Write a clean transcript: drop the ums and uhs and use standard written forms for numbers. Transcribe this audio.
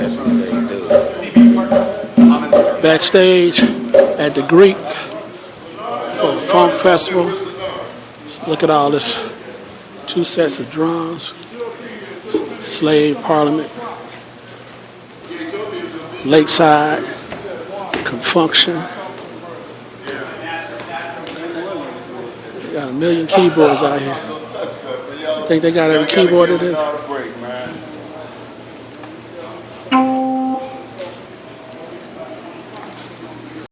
That's what they do. Backstage at the Greek for the Funk Festival. Look at all this. 2 sets of drums. Slave Parliament. Lakeside. Confunction. Got a million keyboards out here. I think they got every keyboard it is.